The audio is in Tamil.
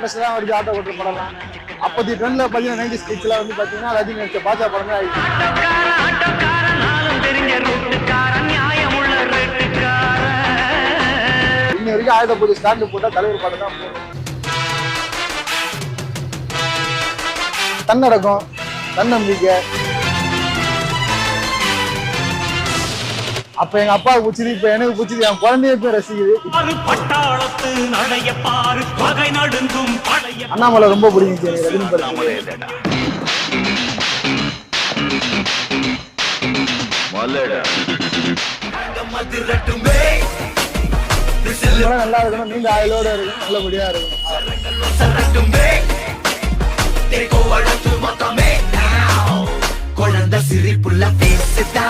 லேட்டஸ்ட் தான் வருது ஆட்டோ ஓட்டுற படம்லாம். அப்போதைய ட்ரெண்ட்ல பார்த்தீங்கன்னா 90s கிட்ஸ்லாம் வந்து பார்த்தீங்கன்னா ரஜினி நடிச்ச பாஜா படம் தான் ஆயிடுச்சு. இன்ன வரைக்கும் ஆயுத பூஜை ஸ்டாண்டு போட்டா தலைவர் பாட்டு தான் போடும். தன்னடக்கம், தன்னம்பிக்கை. அப்ப எங்க அப்பா பிடிச்சது, இப்ப எனக்கு பிடிச்சது, என் குழந்தைய போய் ரசிக்குது. அண்ணாமலை ரொம்ப பிடிக்கும் ரஜினி படத்துல. நல்லா இருக்கணும், நீண்ட ஆயுளோட இருக்கணும், நல்லபடியா இருக்கணும். குழந்தை சிரிப்புள்ள பேசுதா